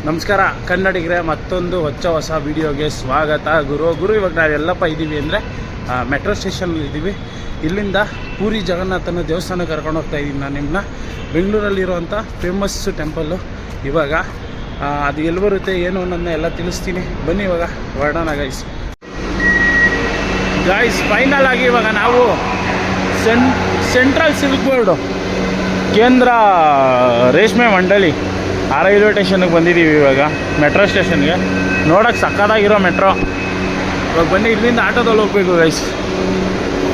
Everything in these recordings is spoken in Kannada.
ನಮಸ್ಕಾರ ಕನ್ನಡಿಗರೇ, ಮತ್ತೊಂದು ಹೊಸ ವಿಡಿಯೋಗೆ ಸ್ವಾಗತ. ಗುರು ಇವಾಗ ನಾವು ಎಲ್ಲಪ್ಪ ಇದ್ದೀವಿ ಅಂದರೆ ಮೆಟ್ರೋ ಸ್ಟೇಷನಲ್ಲಿ ಇದ್ದೀವಿ. ಇಲ್ಲಿಂದ ಪೂರಿ ಜಗನ್ನಾಥನ ದೇವಸ್ಥಾನ ಕರ್ಕೊಂಡು ಹೋಗ್ತಾ ಇದ್ದೀನಿ ನಾನು ನಿಮ್ಮನ್ನ. ಬೆಂಗಳೂರಲ್ಲಿರುವಂಥ ಫೇಮಸ್ ಟೆಂಪಲ್ಲು. ಇವಾಗ ಅದು ಎಲ್ಲಿ ಬರುತ್ತೆ ಏನು ಅನ್ನೋದನ್ನ ಎಲ್ಲ ತಿಳಿಸ್ತೀನಿ. ಬನ್ನಿ ಇವಾಗ ಹೊರಡೋಣ ಗಾಯ್ಸ್. ಫೈನಲ್ ಆಗಿ ಇವಾಗ ನಾವು ಸೆಂಟ್ರಲ್ ಸಿಲ್ಕ್ ಬೋರ್ಡು ಕೇಂದ್ರ ರೇಷ್ಮೆ ಮಂಡಳಿ ಆ ರೈಲ್ವೆ ಸ್ಟೇಷನ್ಗೆ ಬಂದಿದ್ದೀವಿ. ಇವಾಗ ಮೆಟ್ರೋ ಸ್ಟೇಷನ್ಗೆ ನೋಡೋಕ್ಕೆ ಸಕ್ಕತ್ತಾಗಿರೋ ಮೆಟ್ರೋ. ಇವಾಗ ಬನ್ನಿ, ಇಲ್ಲಿಂದ ಆಟೋದಲ್ಲಿ ಹೋಗ್ಬೇಕು ಗೈಸ್.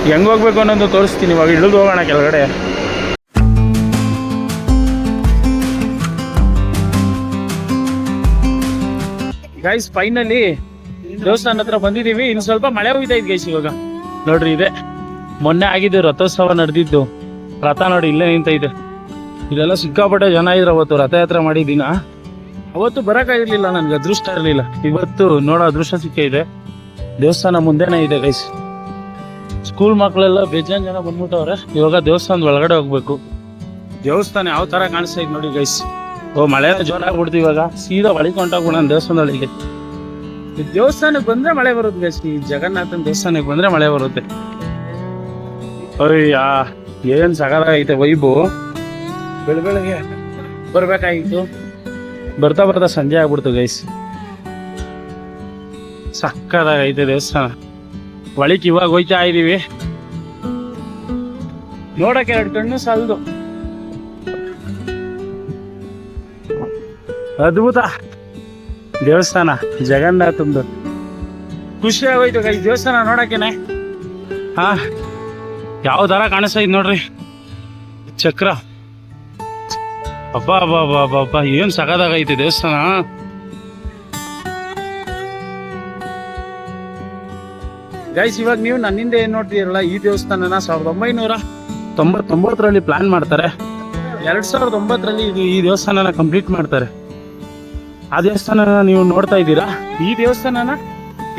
ಹೆಂಗೆ ಹೋಗ್ಬೇಕು ಅನ್ನೋದು ತೋರಿಸ್ತೀನಿ. ಇವಾಗ ಇಳಿದು ಹೋಗೋಣ ಕೆಳಗಡೆ. ಗೈಸ್ ಫೈನಲಿ ದೇವಸ್ಥಾನ ಹತ್ರ ಬಂದಿದ್ದೀವಿ. ಇನ್ನು ಸ್ವಲ್ಪ ಮಳೆ ಹೋಗ್ತಾ ಇದ್ದು ಗೈಸ್. ಇವಾಗ ನೋಡ್ರಿ, ಇದೆ ಮೊನ್ನೆ ಆಗಿದ್ದು ರಥೋತ್ಸವ ನಡೆದಿದ್ದು. ರಥ ನೋಡಿ ಇಲ್ಲೇ ನಿಂತೈತೆ. ಇಲ್ಲೆಲ್ಲ ಸಿಕ್ಕಾಪಟ್ಟೆ ಜನ ಇದ್ರು ಅವತ್ತು ರಥಯಾತ್ರೆ ಮಾಡಿದ್ದೀನ. ಅವತ್ತು ಬರೋಕ್ಕಾಗಿರ್ಲಿಲ್ಲ, ನನಗೆ ಅದೃಷ್ಟ ಇರಲಿಲ್ಲ. ಇವತ್ತು ನೋಡೋ ಅದೃಷ್ಟ ಸಿಕ್ಕಿದೆ. ದೇವಸ್ಥಾನ ಮುಂದೆನೇ ಇದೆ ಗೈಸ್. ಸ್ಕೂಲ್ ಮಕ್ಕಳೆಲ್ಲ ಬೇಜಾನ್ ಜನ ಬಂದ್ಬಿಟ್ಟವ್ರೆ. ಇವಾಗ ದೇವಸ್ಥಾನದ ಒಳಗಡೆ ಹೋಗ್ಬೇಕು. ದೇವಸ್ಥಾನ ಯಾವ ಥರ ಕಾಣಿಸ್ತಾ ಇದೆ ನೋಡಿ ಗೈಸ್. ಮಳೆ ಜೋರಾಗ್ಬಿಡ್ತೀವಿ. ಇವಾಗ ಸೀದಾ ಒಳಗೆ ಹೊಂಟೋಗ್ಬಿಡೋಣ ದೇವಸ್ಥಾನದೊಳಗೆ. ಈ ದೇವಸ್ಥಾನಕ್ಕೆ ಬಂದರೆ ಮಳೆ ಬರುತ್ತೆ ಗೈಸ್. ಈ ಜಗನ್ನಾಥನ ದೇವಸ್ಥಾನಕ್ಕೆ ಬಂದರೆ ಮಳೆ ಬರುತ್ತೆ. ಅಯ್ಯ, ಏನು ಸಗದಾಗೈತೆ ವೈಬು. ಬೆಳಗ್ಗೆ ಬರ್ಬೇಕಾಗಿತ್ತು, ಬರ್ತಾ ಸಂಜೆ ಆಗ್ಬಿಡ್ತು ಗೈಸ್. ಸಕ್ಕದಾಗೈತೆ ದೇವಸ್ಥಾನ. ಒಳಕ್ಕೆ ಇವಾಗ ಹೋಯ್ತಾ ಇದ್ದೀವಿ. ನೋಡಕ್ಕೆ ಎರಡು ಕಣ್ಣು ಸಾಲದು. ಅದ್ಭುತ ದೇವಸ್ಥಾನ ಜಗನ್ನಾಥಂದು. ಖುಷಿ ಆಗೋಯ್ತು ಗೈಸ್ ದೇವಸ್ಥಾನ ನೋಡಕ್ಕೇನೆ. ಯಾವ ಥರ ಕಾಣಿಸ್ತಾ ಇದ್ ನೋಡ್ರಿ, ಚಕ್ರ. ಅಬ್ಬಾ ಏನ್ ಸಗದಾಗೈತೆ ದೇವಸ್ಥಾನ. ಗೈಸ್ ಇವಾಗ ನೀವು ನನ್ನಿಂದ ಏನ್ ನೋಡ್ತೀರಲ್ಲ, ಈ ದೇವಸ್ಥಾನನ 1999ರಲ್ಲಿ ಪ್ಲಾನ್ ಮಾಡ್ತಾರೆ. 2009ರಲ್ಲಿ ಈ ದೇವಸ್ಥಾನನ ಕಂಪ್ಲೀಟ್ ಮಾಡ್ತಾರೆ. ಆ ದೇವಸ್ಥಾನನ ನೀವು ನೋಡ್ತಾ ಇದ್ದೀರಾ. ಈ ದೇವಸ್ಥಾನನ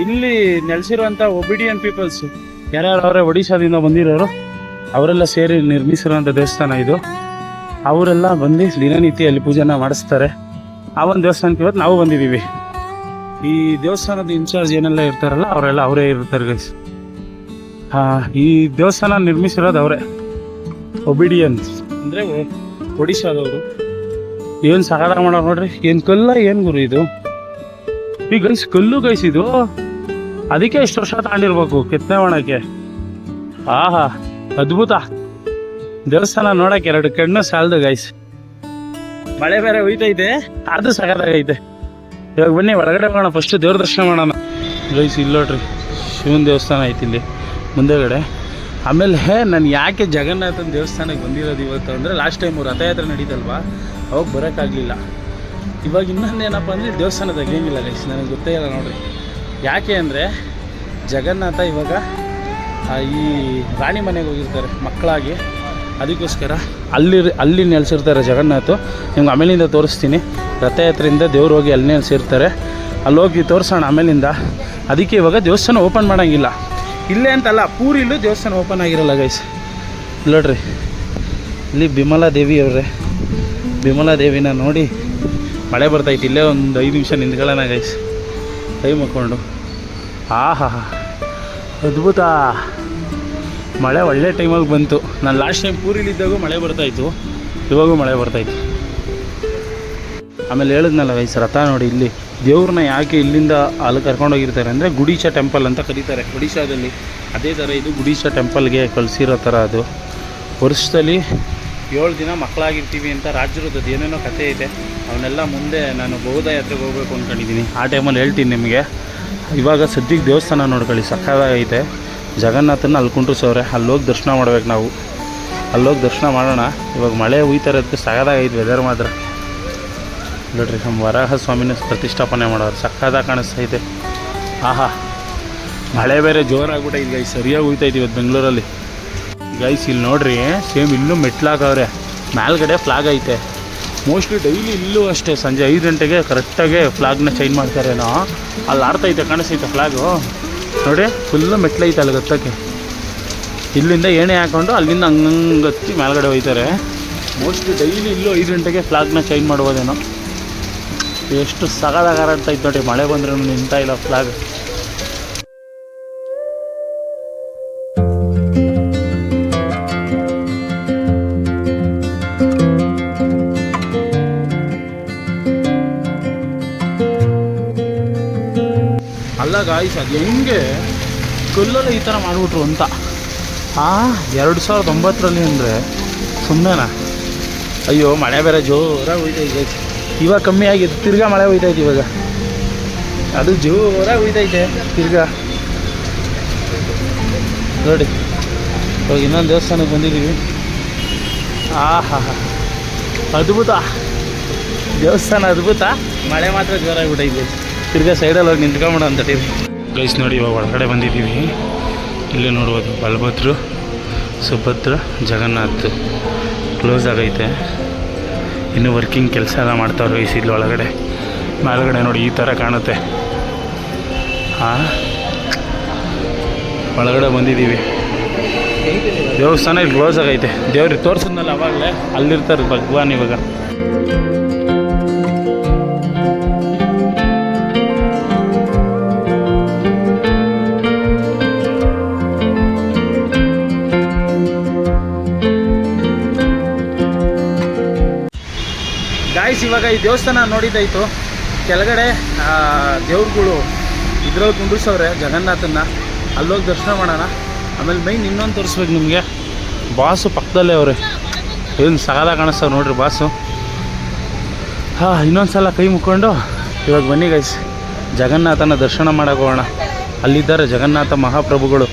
ಇಲ್ಲಿ ನೆಲೆಸಿರುವಂತ ಒಬಿಡಿಯನ್ ಪೀಪಲ್ಸ್ ಯಾರ್ಯಾರು ಅವರೇ ಒಡಿಶಾದಿಂದ ಬಂದಿರೋರು, ಅವರೆಲ್ಲ ಸೇರಿ ನಿರ್ಮಿಸಿರುವಂಥ ದೇವಸ್ಥಾನ ಇದು. ಅವರೆಲ್ಲ ಬಂದು ದಿನನಿತ್ಯ ಅಲ್ಲಿ ಪೂಜೆನ ಮಾಡಿಸ್ತಾರೆ. ಆ ಒಂದು ದೇವಸ್ಥಾನಕ್ಕೆ ಇವತ್ತು ನಾವು ಬಂದಿದ್ದೀವಿ. ಈ ದೇವಸ್ಥಾನದ ಇನ್ಚಾರ್ಜ್ ಏನೆಲ್ಲ ಇರ್ತಾರಲ್ಲ ಅವರೇ ಇರ್ತಾರೆ ಗೈಸ್. ಈ ದೇವಸ್ಥಾನ ನಿರ್ಮಿಸಿರೋದು ಅವರೇ, ಒಬಿಡಿಯನ್ಸ್ ಅಂದರೆ ಒಡಿಶಾದವರು. ಏನು ಸಕಾಲ ಮಾಡೋರು ನೋಡ್ರಿ. ಏನು ಕಲ್ಲ, ಏನು ಗುರು ಇದು. ಈ ಗೈಸ್ ಕಲ್ಲು ಗೈಸ್ ಇದು. ಅದಕ್ಕೆ ಇಷ್ಟು ವರ್ಷ ತಗೊಂಡಿರ್ಬೇಕು ಕೆತ್ತನೆ ಮಾಡೋಕ್ಕೆ. ಅದ್ಭುತ ದೇವಸ್ಥಾನ ನೋಡಕ್ಕೆ ಎರಡು ಕಣ್ಣು ಸಾಲದು ಗೈಸ್. ಮಳೆ ಬೇರೆ ಹೋಯ್ತೈತೆ, ಅದು ಸಗದಾಗೈತೆ. ಇವಾಗ ಬನ್ನಿ ಹೊರಗಡೆ ಹೋಗೋಣ. ಫಸ್ಟ್ ದೇವ್ರ ದರ್ಶನ ಮಾಡೋಣ ಗೈಸ್. ಇಲ್ಲಿ ನೋಡ್ರಿ ಶಿವನ ದೇವಸ್ಥಾನ ಐತಿ ಇಲ್ಲಿ ಮುಂದೆಗಡೆ. ಆಮೇಲೆ ನಾನು ಯಾಕೆ ಜಗನ್ನಾಥನ ದೇವಸ್ಥಾನಕ್ಕೆ ಬಂದಿರೋದು ಇವತ್ತು ಅಂದರೆ, ಲಾಸ್ಟ್ ಟೈಮು ರಥಯಾತ್ರೆ ನಡೀತಲ್ವಾ, ಅವಾಗ ಬರೋಕ್ಕಾಗಲಿಲ್ಲ. ಇವಾಗ ಇನ್ನೊಂದೇನಪ್ಪ ಅಂದರೆ ದೇವಸ್ಥಾನ ತೆಗಿಯಂಗಿಲ್ಲ ಗೈಸ್. ನನಗೆ ಗೊತ್ತೇ ಇಲ್ಲ ನೋಡ್ರಿ ಯಾಕೆ ಅಂದರೆ, ಜಗನ್ನಾಥ ಇವಾಗ ಈ ರಾಣಿ ಮನೆಗೆ ಹೋಗಿರ್ತಾರೆ ಮಕ್ಕಳಾಗಿ. ಅದಕ್ಕೋಸ್ಕರ ಅಲ್ಲಿ ನೆಲೆಸಿರ್ತಾರೆ ಜಗನ್ನಾಥ. ನಿಮ್ಗೆ ಆಮೇಲಿಂದ ತೋರಿಸ್ತೀನಿ. ರಥಯಾತ್ರೆಯಿಂದ ದೇವ್ರು ಹೋಗಿ ಅಲ್ಲಿ ನೆಲೆಸಿರ್ತಾರೆ. ಅಲ್ಲಿ ಹೋಗಿ ತೋರಿಸೋಣ ಆಮೇಲಿಂದ. ಅದಕ್ಕೆ ಇವಾಗ ದೇವಸ್ಥಾನ ಓಪನ್ ಮಾಡೋಂಗಿಲ್ಲ. ಇಲ್ಲೇ ಅಂತಲ್ಲ, ಪೂರಿಲ್ಲೂ ದೇವಸ್ಥಾನ ಓಪನ್ ಆಗಿರಲ್ಲ ಗೈಸ್. ನೋಡ್ರಿ ಇಲ್ಲಿ ಬಿಮಲಾ ದೇವಿ ಅವ್ರೆ. ಬಿಮಲಾ ದೇವಿನ ನೋಡಿ ಮಳೆ ಬರ್ತೈತಿ. ಇಲ್ಲೇ ಒಂದು 5 ನಿಮಿಷ ನಿಂತ್ಕೊಳ್ಳೋಣ ಗೈಸ್, ಕೈ ಮುಕ್ಕೊಂಡು. ಅದ್ಭುತ. ಮಳೆ ಒಳ್ಳೆ ಟೈಮಾಗಿ ಬಂತು. ನಾನು ಲಾಸ್ಟ್ ಟೈಮ್ ಪೂರಿಲಿದ್ದಾಗೂ ಮಳೆ ಬರ್ತಾಯಿತ್ತು, ಇವಾಗೂ ಮಳೆ ಬರ್ತಾಯಿತ್ತು. ಆಮೇಲೆ ಹೇಳಿದ್ನಲ್ಲ ಗೈಸ್, ರಥ ನೋಡಿ ಇಲ್ಲಿ ದೇವ್ರನ್ನ ಯಾಕೆ ಇಲ್ಲಿಂದ ಅಲ್ಲಿ ಕರ್ಕೊಂಡೋಗಿರ್ತಾರೆ ಅಂದರೆ, ಗುಡೀಚಾ ಟೆಂಪಲ್ ಅಂತ ಕರೀತಾರೆ ಒಡಿಶಾದಲ್ಲಿ. ಅದೇ ಥರ ಇದು ಗುಡೀಚಾ ಟೆಂಪಲ್ಗೆ ಕಳಿಸಿರೋ ಥರ. ಅದು ವರ್ಷದಲ್ಲಿ 7 ದಿನ ಮಕ್ಕಳಾಗಿರ್ತೀವಿ ಅಂತ ರಾಜ್ಯರದ್ದು ಏನೇನೋ ಕಥೆ ಇದೆ. ಅವನ್ನೆಲ್ಲ ಮುಂದೆ ನಾನು ಬೌದ್ಧ ಯಾತ್ರೆಗೆ ಹೋಗ್ಬೇಕು ಅಂದ್ಕೊಂಡಿದ್ದೀನಿ. ಆ ಟೈಮಲ್ಲಿ ಹೇಳ್ತೀನಿ ನಿಮಗೆ. ಇವಾಗ ಸದ್ಯಕ್ಕೆ ದೇವಸ್ಥಾನ ನೋಡ್ಕೊಳ್ಳಿ, ಸಕ್ಕತ್ತಾಗೈತೆ. ಜಗನ್ನಾಥನ ಅಲ್ಲಿ ಕುಂಡ್ರಿಸವ್ರೆ. ಅಲ್ಲೋಗಿ ದರ್ಶನ ಮಾಡ್ಬೇಕು ನಾವು. ಅಲ್ಲೋಗಿ ದರ್ಶನ ಮಾಡೋಣ. ಇವಾಗ ಮಳೆ ಹುಯ್ತಾ ಇರೋದಕ್ಕೆ ಸಕ್ಕತ್ತಾಗೈತೆ ವೆದರ್ ಮಾತ್ರ. ನೋಡ್ರಿ, ನಮ್ಮ ವರಾಹ ಸ್ವಾಮಿನ ಪ್ರತಿಷ್ಠಾಪನೆ ಮಾಡೋರು. ಸಕ್ಕತ್ತಾಗಿ ಕಾಣಿಸ್ತೈತೆ. ಮಳೆ ಬೇರೆ ಜೋರಾಗ್ಬಿಟ್ಟೈತೆ ಗೈಸ್. ಸರಿಯಾಗಿ ಹುಯ್ತೈತೆ ಇವತ್ತು ಬೆಂಗಳೂರಲ್ಲಿ ಗೈಸ್. ಇಲ್ಲಿ ನೋಡ್ರಿ, ಸೇಮ್ ಇಲ್ಲೂ ಮೆಟ್ಲಾಗವ್ರೆ. ಮೇಲ್ಗಡೆ ಫ್ಲಾಗ್ ಐತೆ. ಮೋಸ್ಟ್ಲಿ ಡೈಲಿ ಇಲ್ಲೂ ಅಷ್ಟೇ ಸಂಜೆ 5 ಗಂಟೆಗೆ ಕರೆಕ್ಟಾಗಿ ಫ್ಲಾಗ್ನ ಚೇಂಜ್ ಮಾಡ್ತಾರೇನೋ. ಅಲ್ಲಿ ಆಡ್ತೈತೆ, ಕಾಣಿಸ್ತೈತೆ ಫ್ಲಾಗು ನೋಡಿ. ಫುಲ್ಲು ಮೆಟ್ಲೈತೆ ಅಲ್ಲಿ ಗೊತ್ತಕ್ಕೆ. ಇಲ್ಲಿಂದ ಏಣೆ ಹಾಕ್ಕೊಂಡು ಅಲ್ಲಿಂದ ಹಂಗಂಗೆ ಹತ್ತಿ ಮೇಲ್ಗಡೆ ಹೋಯ್ತಾರೆ. ಮೋಸ್ಟ್ಲಿ ಡೈಲಿ ಇಲ್ಲೂ 5 ಗಂಟೆಗೆ ಫ್ಲಾಗ್ನ ಚೇಂಜ್ ಮಾಡ್ಬೋದೇನೋ. ಎಷ್ಟು ಸಗದಾಗ ಅಂತ ಇತ್ತು ನೋಡಿ, ಮಳೆ ಬಂದ್ರೂ ನಿಂತ ಇಲ್ಲ ಫ್ಲಾಗ್. ಅಲ್ಲ ಗಾಯ್ಸ್, ಅದು ಹೆಂಗೆ ಕಲ್ಲಲ್ಲಿ ಈ ಥರ ಮಾಡಿಬಿಟ್ರು ಅಂತ. 2009 ಅಂದರೆ ಸುಮ್ಮನೆನಾ? ಅಯ್ಯೋ, ಮಳೆ ಬೇರೆ ಜೋರಾಗಿ ಹೋಯ್ತೈತೆ. ಇವಾಗ ಕಮ್ಮಿ ಆಗಿದೆ, ತಿರ್ಗಾ ಮಳೆ ಹೋಯ್ತೈತೆ ಇವಾಗ. ಅದು ಜೋರಾಗಿ ಹೋಯ್ತೈತೆ ತಿರ್ಗಾ ನೋಡಿ. ಇವಾಗ ಇನ್ನೊಂದು ದೇವಸ್ಥಾನಕ್ಕೆ ಬಂದಿದ್ದೀವಿ. ಹಾ ಅದ್ಭುತ ದೇವಸ್ಥಾನ, ಅದ್ಭುತ. ಮಳೆ ಮಾತ್ರ ಜೋರಾಗಿ ಬಿಟ್ಟೈತೆ. ತಿರ್ಗಾ ಸೈಡಲ್ಲಿ ಹೋಗಿ ನಿಂತ್ಕೊಂಬಿಡೋ ಅಂತ ಟೀಮ್ ಗೈಸ್. ನೋಡಿ, ಇವಾಗ ಒಳಗಡೆ ಬಂದಿದ್ದೀವಿ. ಇಲ್ಲೇ ನೋಡ್ಬೋದು ಬಲಭದ್ರ, ಸುಭದ್ರ, ಜಗನ್ನಾಥ್ ಕ್ಲೋಸ್ ಆಗೈತೆ. ಇನ್ನೂ ವರ್ಕಿಂಗ್ ಕೆಲಸ ಎಲ್ಲ ಮಾಡ್ತಾವ್ರೆ ಗೈಸ್. ಇಲ್ಲಿ ಒಳಗಡೆ ಮೇಲ್ಗಡೆ ನೋಡಿ ಈ ಥರ ಕಾಣುತ್ತೆ. ಒಳಗಡೆ ಬಂದಿದ್ದೀವಿ. ದೇವಸ್ಥಾನ ಇಲ್ಲಿ ಕ್ಲೋಸ್ ಆಗೈತೆ. ದೇವ್ರಿಗೆ ತೋರಿಸಿದ್ನಲ್ಲ ಅವಾಗಲೇ, ಅಲ್ಲಿರ್ತಾರೆ ಭಗವಾನ್ ಇವಾಗ. ಗಾಯ್ಸ್, ಇವಾಗ ಈ ದೇವಸ್ಥಾನ ನೋಡಿದ್ದಾಯಿತು. ಕೆಳಗಡೆ ದೇವ್ರುಗಳು ಇದ್ರಲ್ಲಿ ಕುಂಡ್ರಿಸವ್ರೆ ಜಗನ್ನಾಥನ್ನ. ಅಲ್ಲೋಗಿ ದರ್ಶನ ಮಾಡೋಣ. ಆಮೇಲೆ ಮೈನ್ ಇನ್ನೊಂದು ತೋರಿಸ್ಬೇಕು ನಿಮಗೆ. ಬಾಸು ಪಕ್ಕದಲ್ಲೇ ಅವ್ರೆ. ಏನು ಸಗದ ಕಾಣಿಸ್ತಾವೆ ನೋಡ್ರಿ ಬಾಸು. ಇನ್ನೊಂದು ಸಲ ಕೈ ಮುಕ್ಕೊಂಡು ಇವಾಗ ಬನ್ನಿ ಗೈಸ್, ಜಗನ್ನಾಥನ ದರ್ಶನ ಮಾಡೋಕೆ ಹೋಗೋಣ. ಅಲ್ಲಿದ್ದಾರೆ ಜಗನ್ನಾಥ ಮಹಾಪ್ರಭುಗಳು.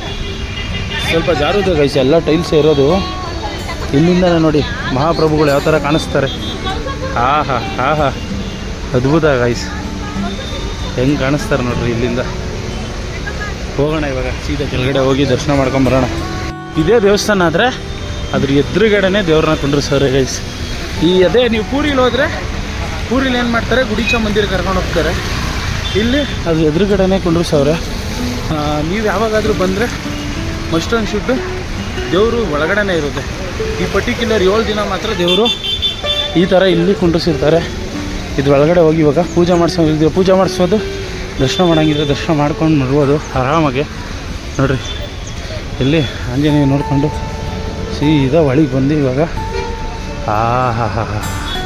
ಸ್ವಲ್ಪ ಜಾರುದೆ ಗೈಸ್, ಎಲ್ಲ ಟೈಲ್ಸೇ ಇರೋದು. ಇಲ್ಲಿಂದನೇ ನೋಡಿ ಮಹಾಪ್ರಭುಗಳು ಯಾವ ಥರ ಕಾಣಿಸ್ತಾರೆ. ಹಾ ಅದ್ಭುತ ಗೈಸ್, ಹೆಂಗೆ ಕಾಣಿಸ್ತಾರೆ ನೋಡ್ರಿ ಇಲ್ಲಿಂದ. ಹೋಗೋಣ ಇವಾಗ ಸೀದಾ ಕೆಳಗಡೆ ಹೋಗಿ ದರ್ಶನ ಮಾಡ್ಕೊಂಬರೋಣ. ಇದೇ ದೇವಸ್ಥಾನ ಆದರೆ ಅದ್ರ ಎದುರುಗಡೆನೇ ದೇವ್ರನ್ನ ಕುಂಡ್ರಿಸೋರೆ ಗೈಸ್. ಅದೇ ನೀವು ಪೂರಿಲಿ ಹೋದರೆ, ಪೂರಿಲಿ ಏನು ಮಾಡ್ತಾರೆ, ಗುಡಿಚ ಮಂದಿರ ಕರ್ಕೊಂಡು ಹೋಗ್ತಾರೆ. ಇಲ್ಲಿ ಅದು ಎದುರುಗಡೆನೇ ಕುಂಡ್ರಿಸವ್ರೆ. ನೀವು ಯಾವಾಗಾದರೂ ಬಂದರೆ ಮಸ್ಟ್ ಆ್ಯಂಡ್ ಶುಡ್ ದೇವರು ಒಳಗಡೆನೇ ಇರುತ್ತೆ. ಈ ಪರ್ಟಿಕ್ಯುಲರ್ 7 ದಿನ ಮಾತ್ರ ದೇವರು ಈ ಥರ ಇಲ್ಲಿ ಕುಂಡ್ರಿಸಿರ್ತಾರೆ. ಇದು ಒಳಗಡೆ ಹೋಗಿ ಇವಾಗ ಪೂಜೆ ಮಾಡಿಸೋದು, ದರ್ಶನ ಮಾಡೋಂಗಿದ್ರೆ ದರ್ಶನ ಮಾಡ್ಕೊಂಡು ಬರ್ಬೋದು ಆರಾಮಾಗಿ. ನೋಡಿರಿ ಇಲ್ಲಿ ಆಂಜನೇಯ ನೋಡಿಕೊಂಡು ಸೀದಾ ಒಳಗೆ ಬಂದು ಇವಾಗ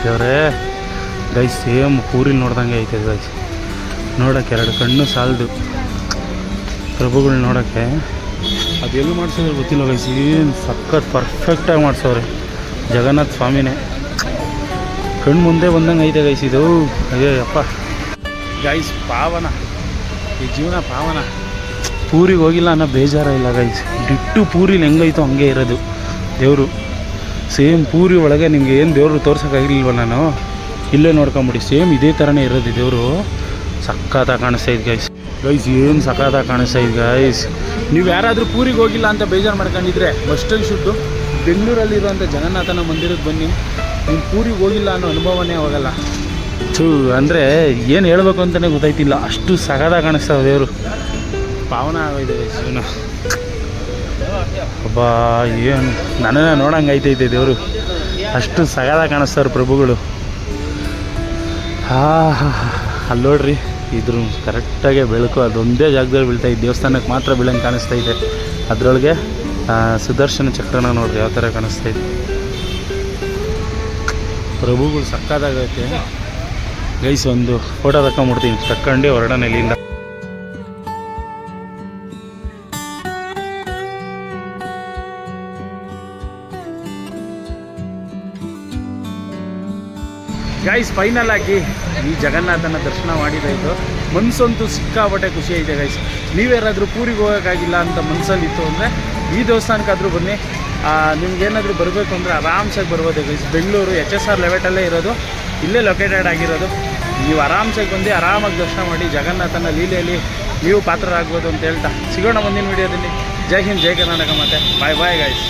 ದೇವರೇ ಗೈಸ್, ಸೇಮ್ ಪೂರಿಲಿ ನೋಡ್ದಂಗೆ ಐತೆ ಗೈಸ್. ನೋಡೋಕ್ಕೆ 2 ಕಣ್ಣು ಸಾಲದು ಪ್ರಭುಗಳು ನೋಡೋಕ್ಕೆ. ಅದೆಲ್ಲೂ ಮಾಡಿಸೋದ್ರೆ ಗೊತ್ತಿಲ್ಲ ಗೈಸ್, ಏನು ಸಖತ್ ಪರ್ಫೆಕ್ಟಾಗಿ ಮಾಡಿಸೋರೆ ಜಗನ್ನಾಥ ಸ್ವಾಮಿನೇ. ಕಣ್ಣು ಮುಂದೆ ಬಂದಂಗೆ ಐತೆ ಗೈಸ್ ಇದು. ಅಯ್ಯೋ ಅಪ್ಪ ಗೈಸ್, ಪಾವನ ಈ ಜೀವನ, ಪಾವನ. ಪೂರಿಗೆ ಹೋಗಿಲ್ಲ ಅನ್ನೋ ಬೇಜಾರ ಇಲ್ಲ ಗೈಸ್. ಡಿಟ್ಟು ಪೂರಿಲಿ ಹೆಂಗೈತೋ ಹಂಗೆ ಇರೋದು ದೇವರು. ಸೇಮ್ ಪೂರಿ ಒಳಗೆ ನಿಮ್ಗೆ ಏನು ದೇವರು ತೋರ್ಸೋಕ್ಕಾಗಿಲ್ವ ನಾನು, ಇಲ್ಲೇ ನೋಡ್ಕೊಂಬಿಡಿ. ಸೇಮ್ ಇದೇ ಥರನೇ ಇರೋದು ದೇವರು. ಸಖತ್ತಾಗಿ ಕಾಣಿಸ್ತೈತೆ ಗೈಸ್. ಏನು ಸಖತ್ತಾಗಿ ಕಾಣಿಸ್ತೈತೆ ಗೈಸ್. ನೀವು ಯಾರಾದರೂ ಪೂರಿಗೆ ಹೋಗಿಲ್ಲ ಅಂತ ಬೇಜಾರು ಮಾಡ್ಕೊಂಡಿದ್ರೆ ಮಸ್ಟ್ ಆ್ಯಂಡ್ ಶುಡ್ಡು ಬೆಂಗಳೂರಲ್ಲಿರುವಂಥ ಜಗನ್ನಾಥನ ಮಂದಿರಕ್ಕೆ ಬನ್ನಿ. ನೀವು ಪೂರಿಗೆ ಹೋಗಿಲ್ಲ ಅನ್ನೋ ಅನುಭವನೇ ಹೋಗಲ್ಲ. ಅಂದರೆ ಏನು ಹೇಳ್ಬೇಕು ಅಂತಲೇ ಗೊತ್ತಾಯ್ತಿಲ್ಲ, ಅಷ್ಟು ಸಗದ ಕಾಣಿಸ್ತಾವೆ ದೇವರು. ಪಾವನ ಆಗೋಯ್ತು ಜೀವನ. ಒಬ್ಬ ಏನು ನನ್ನನ್ನು ನೋಡಂಗೆ ಐತೈತೆ ದೇವರು. ಅಷ್ಟು ಸಗದ ಕಾಣಿಸ್ತಾರೆ ಪ್ರಭುಗಳು. ಅಲ್ಲಿ ನೋಡ್ರಿ, ಇದ್ರ ಕರೆಕ್ಟಾಗೆ ಬೆಳಕು ಅದೊಂದೇ ಜಾಗದಲ್ಲಿ ಬೀಳ್ತಾಯಿದೆ. ದೇವಸ್ಥಾನಕ್ಕೆ ಮಾತ್ರ ಬೀಳಂಗೆ ಕಾಣಿಸ್ತೈತೆ. ಅದರೊಳಗೆ ಸುದರ್ಶನ ಚಕ್ರನ ನೋಡ್ರಿ ಯಾವ ಥರ ಕಾಣಿಸ್ತೈತೆ. ಪ್ರಭುಗಳು ಸಕ್ಕತ್ತಾಗೈತೆ ಗೈಸ್. ಒಂದು ಫೋಟೋ ತಗೊಂಡ್ಬಿಡ್ತೀನಿ, ತಕ್ಕೊಂಡು ಹೊರಡೋಣ ಇಲ್ಲಿಂದ. ಗೈಸ್, ಫೈನಲ್ ಆಗಿ ಈ ಜಗನ್ನಾಥನ ದರ್ಶನ ಮಾಡಿದಾಯಿತು. ಮನಸ್ಸಂತೂ ಸಿಕ್ಕಾಪಟ್ಟೆ ಖುಷಿ ಐತೆ ಗೈಸ್. ನೀವೇನಾದರೂ ಪೂರಿಗೆ ಹೋಗೋಕ್ಕಾಗಿಲ್ಲ ಅಂತ ಮನಸ್ಸಲ್ಲಿತ್ತು ಅಂದರೆ ಈ ದೇವಸ್ಥಾನಕ್ಕಾದರೂ ಬನ್ನಿ. ನಿಮ್ಗೇನಾದರೂ ಬರಬೇಕು ಅಂದರೆ ಆರಾಮ್ಸಾಗಿ ಬರ್ಬೋದು ಗೈಸ್. ಬೆಂಗಳೂರು HSR ಲೆವೆಟಲ್ಲೇ ಇರೋದು, ಇಲ್ಲೇ ಲೊಕೇಟೆಡ್ ಆಗಿರೋದು. ನೀವು ಆರಾಮ್ಸಾಗಿ ಬಂದು ಆರಾಮಾಗಿ ದರ್ಶನ ಮಾಡಿ ಜಗನ್ನಾಥನ ಲೀಲೆಯಲ್ಲಿ ನೀವು ಪಾತ್ರರಾಗ್ಬೋದು ಅಂತ ಹೇಳ್ತಾ ಸಿಗೋಣ ಮುಂದಿನ ವೀಡಿಯೋದಲ್ಲಿ. ಜೈ ಹಿಂದ್, ಜೈ ಕರ್ನಾಟಕ. ಮತ್ತೆ ಬಾಯ್ ಬಾಯ್ ಗೈಸ್.